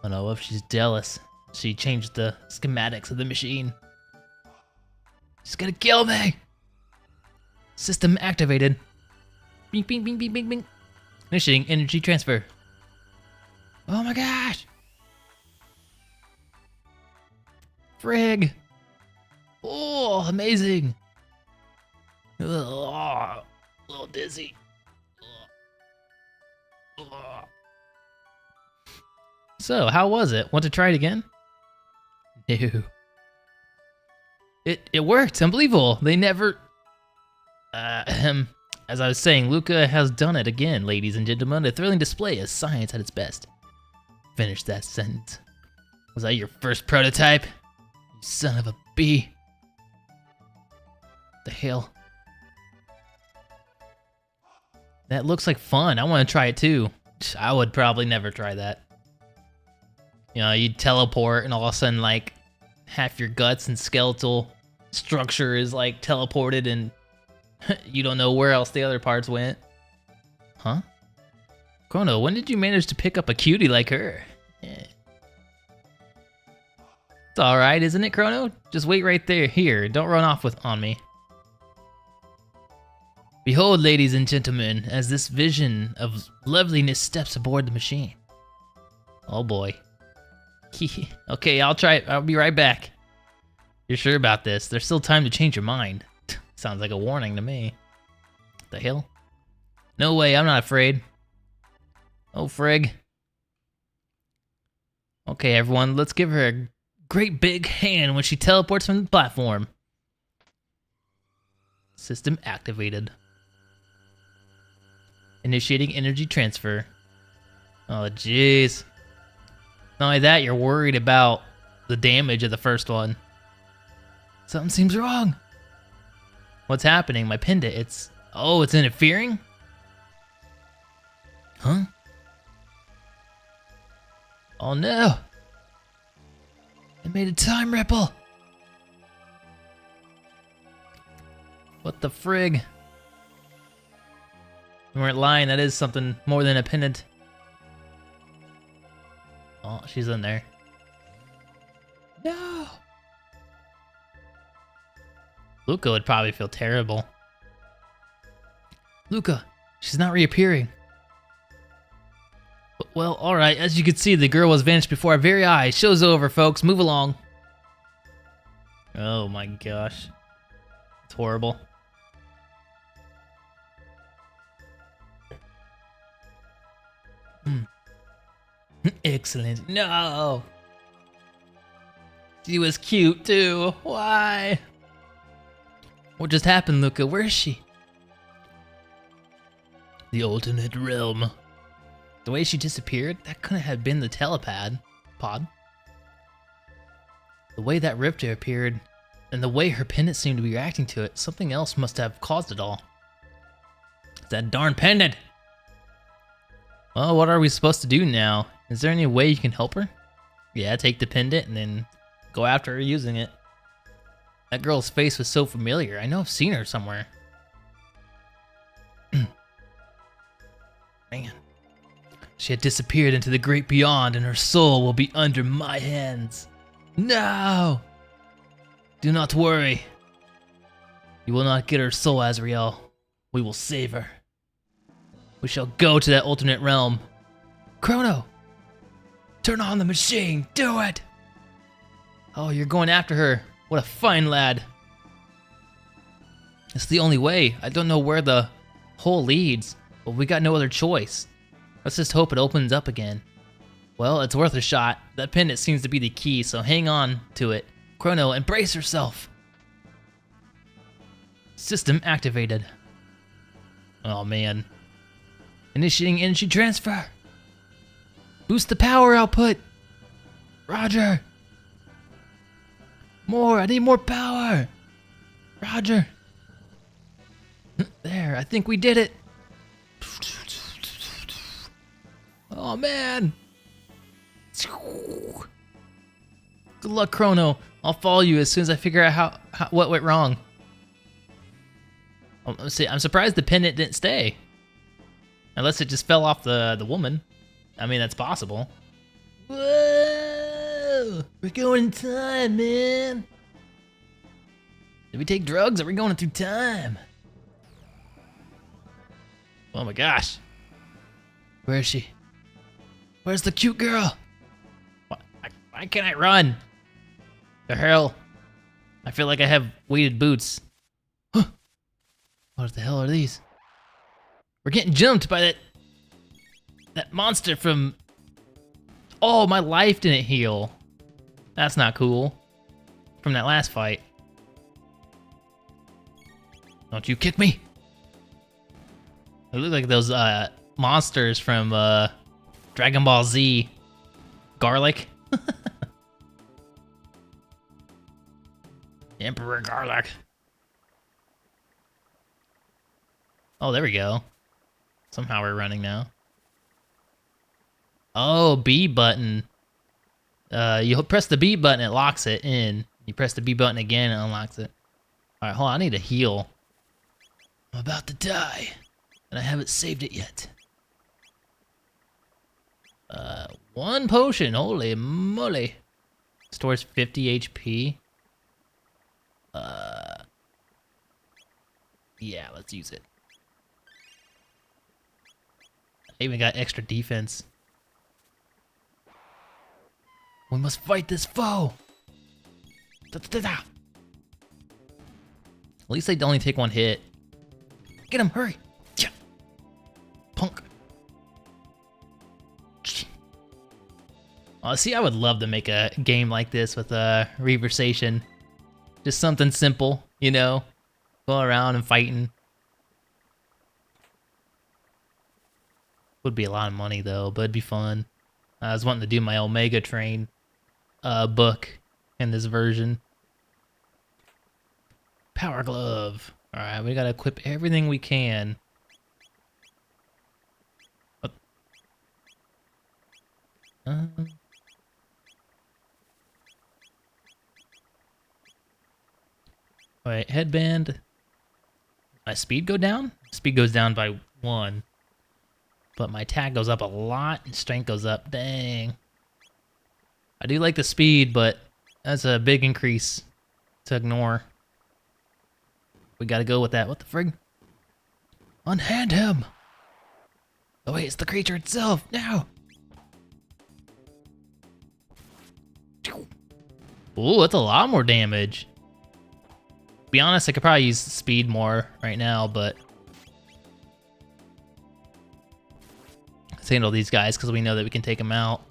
A: Oh no, what if she's jealous? She changed the schematics of the machine. She's gonna kill me! System activated. Bing, bing, bing, bing, bing, bing. Initiating energy transfer. Oh my gosh! Frig! Oh, amazing! Ugh, a little dizzy. Ugh. So, how was it? Want to try it again? No. It worked. Unbelievable. They never... As I was saying, Luca has done it again, ladies and gentlemen. A thrilling display of science at its best. Finish that sentence. Was that your first prototype? You son of a bee. The hell? That looks like fun. I want to try it too. I would probably never try that. You know, you teleport and all of a sudden, like, half your guts and skeletal structure is, like, teleported and you don't know where else the other parts went. Huh? Chrono, when did you manage to pick up a cutie like her? Yeah. It's alright, isn't it, Chrono? Just wait right there. Here, don't run off on me. Behold, ladies and gentlemen, as this vision of loveliness steps aboard the machine. Oh boy. Okay, I'll try it. I'll be right back. You're sure about this? There's still time to change your mind. Sounds like a warning to me. The hell? No way, I'm not afraid. Oh, frig. Okay, everyone, let's give her a great big hand when she teleports from the platform. System activated. Initiating energy transfer. Oh, jeez. Not only that, you're worried about the damage of the first one. Something seems wrong. What's happening? My pendant, it's interfering? Huh? Oh no. It made a time ripple. What the frig? You weren't lying, that is something more than a pendant. Oh, she's in there. No! Luca would probably feel terrible. Luca, she's not reappearing. Well, alright, as you can see, the girl was vanished before our very eyes. Show's over, folks. Move along. Oh my gosh. It's horrible. Excellent. No! She was cute too. Why? What just happened, Luca? Where is she? The alternate realm. The way she disappeared, that couldn't have been the pod. The way that Riptor appeared, and the way her pendant seemed to be reacting to it, something else must have caused it all. It's that darn pendant! Well, what are we supposed to do now? Is there any way you can help her? Yeah, take the pendant and then go after her using it. That girl's face was so familiar. I know I've seen her somewhere. Man. She had disappeared into the great beyond and her soul will be under my hands. No! Do not worry. You will not get her soul, Azrael. We will save her. We shall go to that alternate realm. Chrono! Turn on the machine! Do it! Oh, you're going after her. What a fine lad. It's the only way. I don't know where the hole leads, but we got no other choice. Let's just hope it opens up again. Well, it's worth a shot. That pendant seems to be the key, so hang on to it. Chrono, embrace yourself. System activated. Oh man. Initiating energy transfer. Boost the power output. Roger. More, I need more power. Roger. There, I think we did it. Oh man. Good luck, Chrono. I'll follow you as soon as I figure out what went wrong. See, I'm surprised the pendant didn't stay. Unless it just fell off the woman. I mean, that's possible. Whoa! We're going in time, man. Did we take drugs or are we going through time? Oh my gosh. Where is she? Where's the cute girl? Why can't I run? The hell? I feel like I have weighted boots. Huh. What the hell are these? We're getting jumped by that monster from... Oh, my life didn't heal. That's not cool. From that last fight. Don't you kick me. They look like those monsters from Dragon Ball Z. Garlic. Emperor Garlic. Oh, there we go. Somehow we're running now. Oh, B button. You press the B button, it locks it in. You press the B button again, it unlocks it. Alright, hold on, I need to heal. I'm about to die, and I haven't saved it yet. One potion, holy moly. Stores 50 HP. Yeah, let's use it. I even got extra defense. We must fight this foe. At least they only take one hit. Get him, hurry. Punk. See, I would love to make a game like this with Reaver Station. Just something simple, you know? Going around and fighting. Would be a lot of money though, but it'd be fun. I was wanting to do my Omega Train book in this version. Power Glove. Alright, we gotta equip everything we can. Wait, headband. My speed go down? Speed goes down by 1. But my attack goes up a lot and strength goes up. Dang. I do like the speed, but that's a big increase to ignore. We gotta go with that. What the frig? Unhand him! Oh wait, it's the creature itself! Now! Ooh, that's a lot more damage. To be honest, I could probably use speed more right now, but let's handle these guys because we know that we can take them out.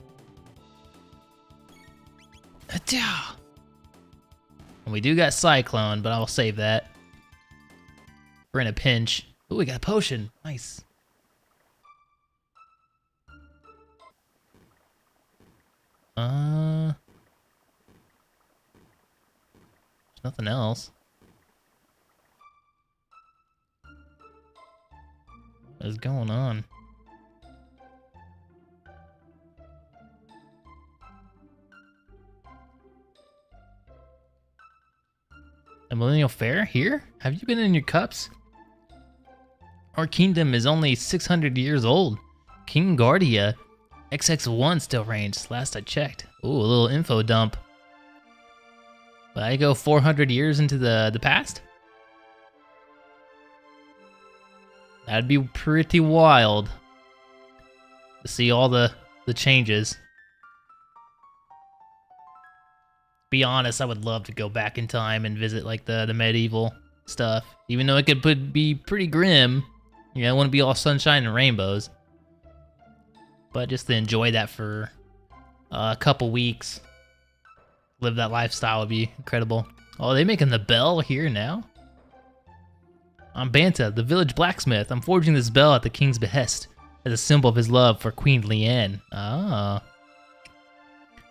A: And we do got Cyclone, but I'll save that. We're in a pinch. Ooh, we got a potion. Nice. There's nothing else. What is going on? A Millennial Fair here? Have you been in your cups? Our kingdom is only 600 years old. King Guardia XX1 still reigns, last I checked. Ooh, a little info dump. But I go 400 years into the past? That'd be pretty wild to see all the changes. Be honest, I would love to go back in time and visit like the medieval stuff. Even though it could be pretty grim. You know, it wouldn't be all sunshine and rainbows. But just to enjoy that for a couple weeks. Live that lifestyle would be incredible. Oh, are they making the bell here now? I'm Banta, the village blacksmith. I'm forging this bell at the king's behest as a symbol of his love for Queen Lian. Ah.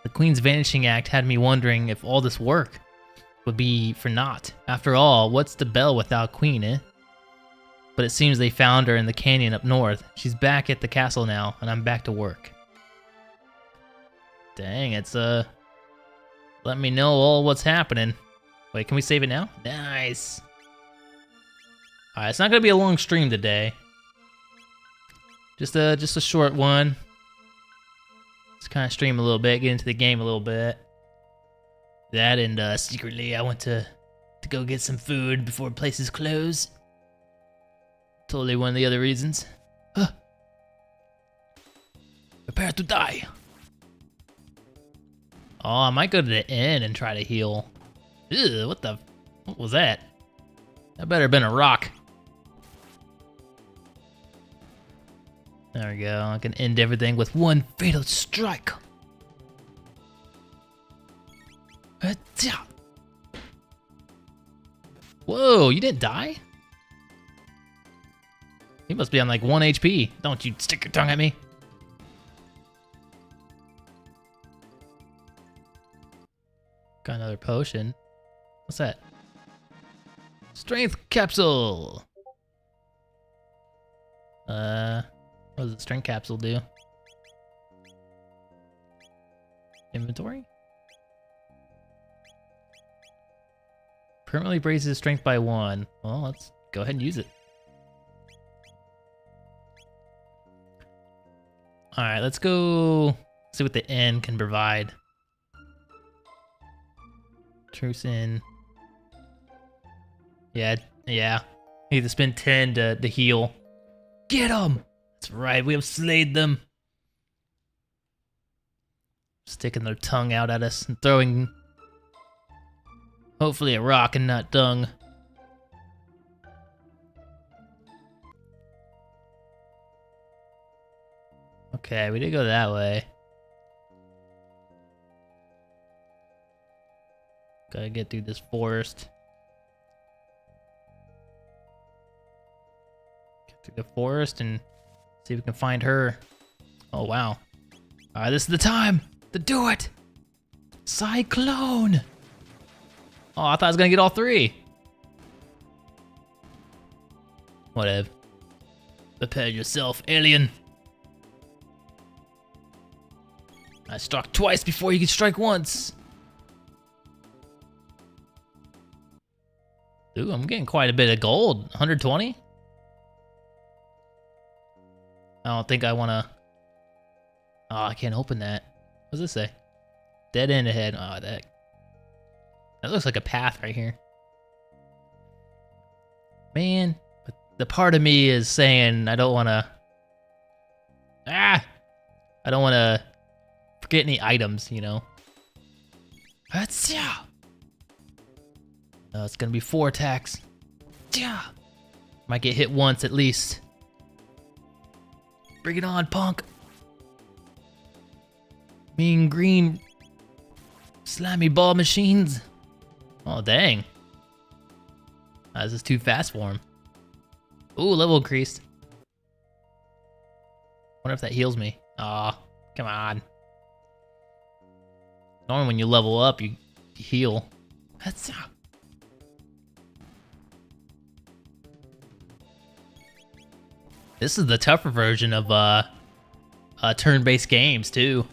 A: The Queen's Vanishing Act had me wondering if all this work would be for naught. After all, what's the bell without Queen, eh? But it seems they found her in the canyon up north. She's back at the castle now, and I'm back to work. Dang, it's let me know all what's happening. Wait, can we save it now? Nice. Alright, it's not gonna be a long stream today. Just a short one. Let's kind of stream a little bit, get into the game a little bit. That and secretly I went to go get some food before places close. Totally one of the other reasons. Huh. Prepare to die. Oh, I might go to the inn and try to heal. Ew, what was that? That better have been a rock. There we go, I can end everything with one fatal strike. Whoa, you didn't die? He must be on like 1 HP. Don't you stick your tongue at me. Got another potion. What's that? Strength capsule. What does the strength capsule do? Inventory? Permanently raises strength by 1. Well, let's go ahead and use it. Alright, let's go see what the inn can provide. Truce in. Yeah. Need to spend 10 to heal. Get them! That's right, we have slayed them. Sticking their tongue out at us and throwing, hopefully, a rock and not dung. Okay, we did go that way. Gotta get through this forest. Get through the forest and see if we can find her. Oh, wow. Alright, this is the time to do it! Cyclone! Oh, I thought I was gonna get all 3. Whatever. Prepare yourself, alien. I struck twice before you could strike once. Ooh, I'm getting quite a bit of gold. 120? I don't think I wanna... Oh, I can't open that. What does this say? Dead end ahead. Oh, that looks like a path right here. Man, but the part of me is saying I don't wanna... I don't wanna forget any items, you know? It's gonna be 4 attacks. Might get hit once at least. Bring it on, punk. Mean green slimy ball machines. Oh, dang. This is too fast for him. Ooh, level increased. Wonder if that heals me. Aw, come on. Normally when you level up, you heal. That's... This is the tougher version of turn-based games too,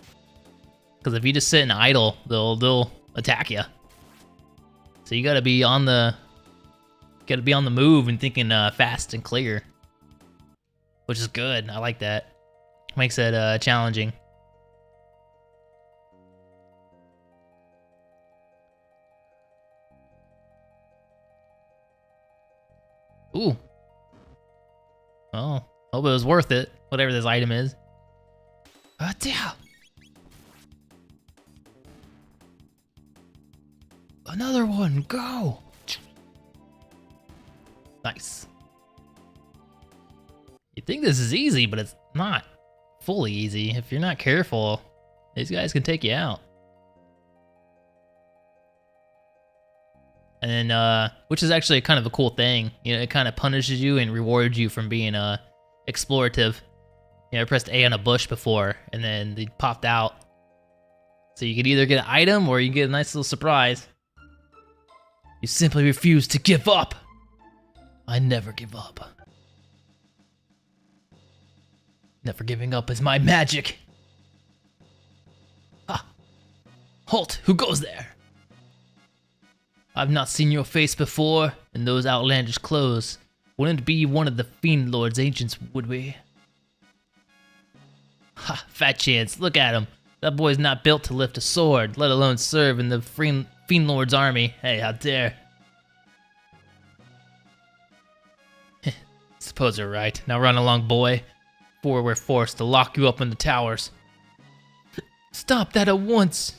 A: because if you just sit and idle, they'll attack you. So you gotta be on the move and thinking fast and clear, which is good. I like that. Makes it challenging. Ooh. Oh. Hope it was worth it, whatever this item is. Another one, go! Nice. You think this is easy, but it's not fully easy. If you're not careful, these guys can take you out. and then which is actually kind of a cool thing. You know, it kind of punishes you and rewards you from being explorative. You know, I pressed A on a bush before, and then they popped out. So you could either get an item or you get a nice little surprise. You simply refuse to give up. I never give up. Never giving up is my magic. Ha! Halt! Who goes there? I've not seen your face before in those outlandish clothes. Wouldn't be one of the Fiend Lord's agents, would we? Ha! Fat chance. Look at him. That boy's not built to lift a sword, let alone serve in the Fiend Lord's army. Hey, how dare. Suppose you're right. Now run along, boy, before we're forced to lock you up in the towers. Stop that at once!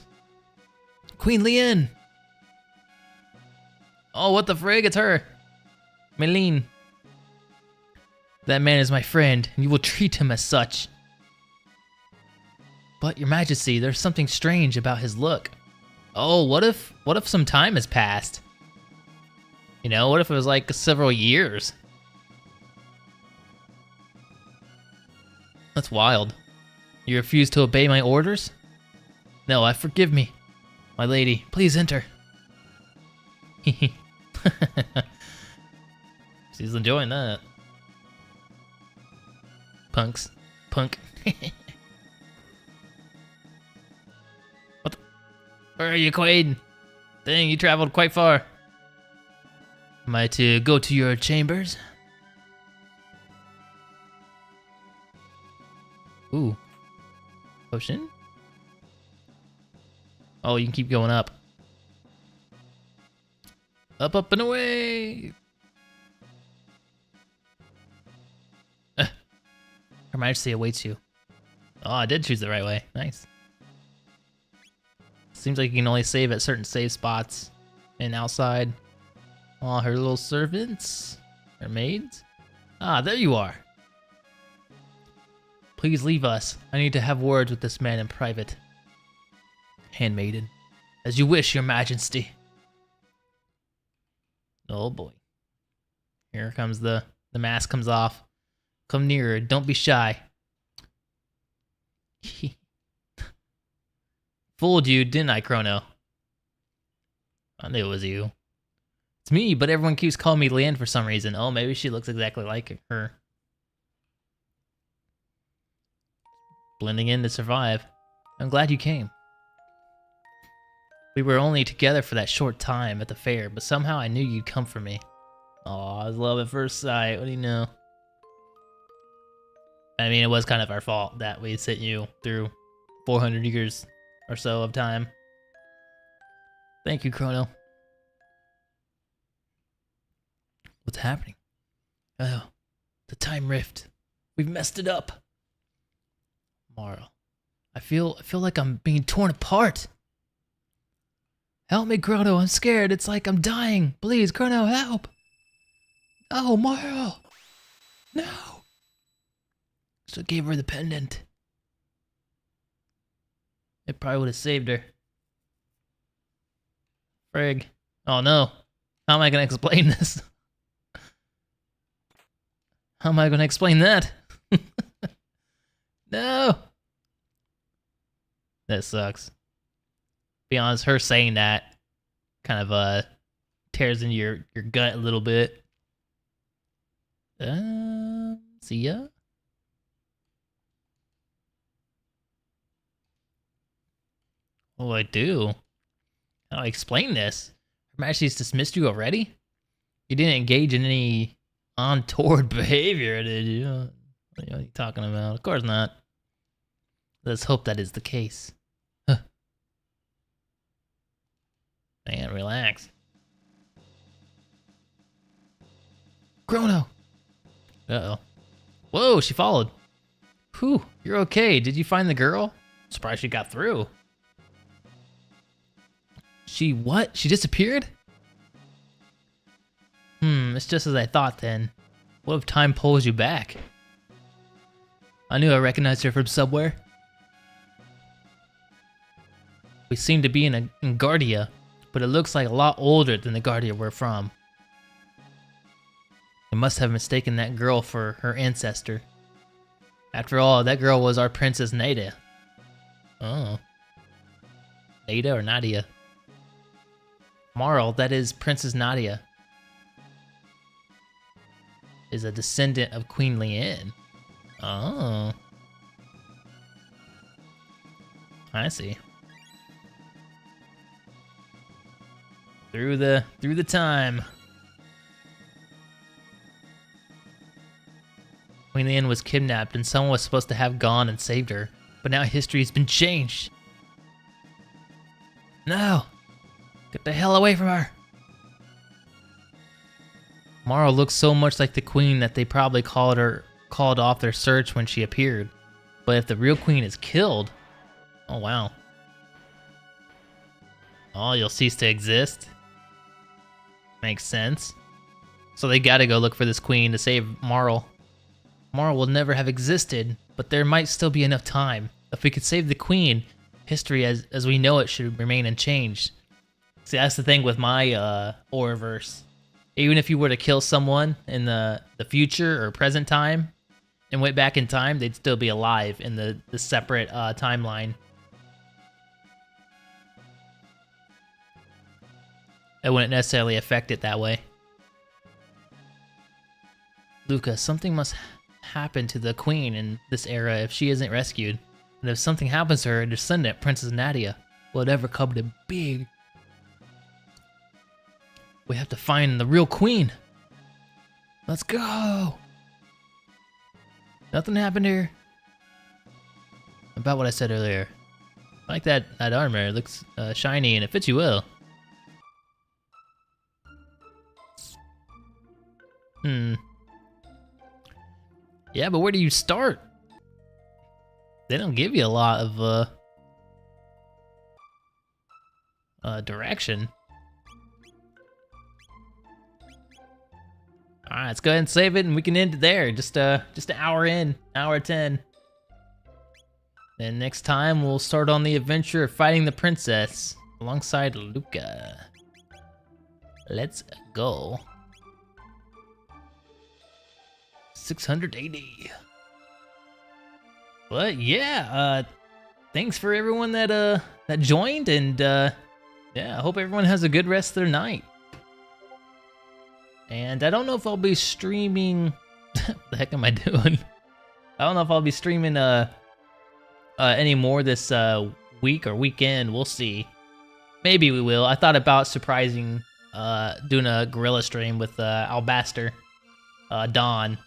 A: Queen Lien! Oh, what the frig? It's her! Meline. That man is my friend, and you will treat him as such. But, Your Majesty, there's something strange about his look. Oh, what if some time has passed? You know, what if it was like several years? That's wild. You refuse to obey my orders? No, forgive me. My lady, please enter. She's enjoying that. Punks. Punk. What the? Where are you, Quaid? Dang, you traveled quite far. Am I to go to your chambers? Ooh. Potion? Oh, you can keep going up. Up, up, and away! Her Majesty awaits you. Oh, I did choose the right way. Nice. Seems like you can only save at certain save spots and outside. Oh, her little servants? Her maids? Ah, there you are. Please leave us. I need to have words with this man in private. Handmaiden. As you wish, Your Majesty. Oh boy. Here comes the mask comes off. Come nearer. Don't be shy. Fooled you, didn't I, Chrono? I knew it was you. It's me, but everyone keeps calling me Lien for some reason. Oh, maybe she looks exactly like her. Blending in to survive. I'm glad you came. We were only together for that short time at the fair, but somehow I knew you'd come for me. Aw, I was love at first sight. What do you know? I mean, it was kind of our fault that we sent you through 400 years or so of time. Thank you, Chrono. What's happening? Oh, the time rift. We've messed it up. Morrow. I feel like I'm being torn apart. Help me, Chrono. I'm scared. It's like I'm dying. Please, Chrono, help. Oh, Morrow. No. So I gave her the pendant. It probably would have saved her. Frig. Oh no. How am I going to explain this? How am I going to explain that? No. That sucks. Be honest, her saying that kind of tears into your gut a little bit. See ya. What do I do? How do I explain this? Her Majesty's dismissed you already? You didn't engage in any untoward behavior, did you? What are you talking about? Of course not. Let's hope that is the case. Huh. Man, relax. Chrono! Uh-oh. Whoa, she followed. Whew, you're okay. Did you find the girl? Surprised she got through. She what? She disappeared? It's just as I thought then. What if time pulls you back? I knew I recognized her from somewhere. We seem to be in Guardia, but it looks like a lot older than the Guardian we're from. They must have mistaken that girl for her ancestor. After all, that girl was our Princess Nadia. Oh. Nadia or Nadia? Marl, that is Princess Nadia, is a descendant of Queen Lian. Oh. I see. Through the time. Queen Lian was kidnapped and someone was supposed to have gone and saved her, but now history has been changed. No! Get the hell away from her! Marl looks so much like the queen that they probably called off their search when she appeared. But if the real queen is killed, oh wow. Oh, you'll cease to exist? Makes sense. So they gotta go look for this queen to save Marl. Marl will never have existed, but there might still be enough time. If we could save the queen, history as we know it should remain unchanged. See, that's the thing with my Auraverse. Even if you were to kill someone in the future or present time and went back in time, they'd still be alive in the separate timeline. It wouldn't necessarily affect it that way. Luca, something must happen to the queen in this era if she isn't rescued. And if something happens to her descendant, Princess Nadia, will it ever come to be? We have to find the real queen. Let's go. Nothing happened here. About what I said earlier. I like that armor. It looks shiny and it fits you well. Yeah, but where do you start? They don't give you a lot of direction. All right, let's go ahead and save it, and we can end it there. Just an hour in, hour 10. Then next time we'll start on the adventure of fighting the princess alongside Luca. Let's go. 680. But yeah, thanks for everyone that joined, and yeah, I hope everyone has a good rest of their night. And I don't know if I'll be streaming. What the heck am I doing? I don't know if I'll be streaming any more this week or weekend. We'll see. Maybe we will. I thought about surprising doing a gorilla stream with Alabaster Dawn,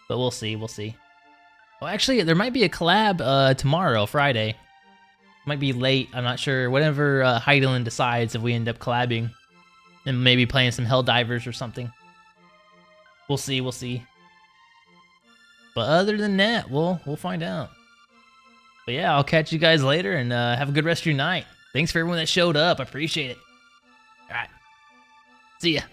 A: but we'll see. We'll see. Well, actually, there might be a collab tomorrow, Friday. Might be late. I'm not sure. Whatever Heidelin decides if we end up collabing. And maybe playing some Helldivers or something. We'll see, we'll see. But other than that, we'll find out. But yeah, I'll catch you guys later, and have a good rest of your night. Thanks for everyone that showed up. I appreciate it. All right. See ya.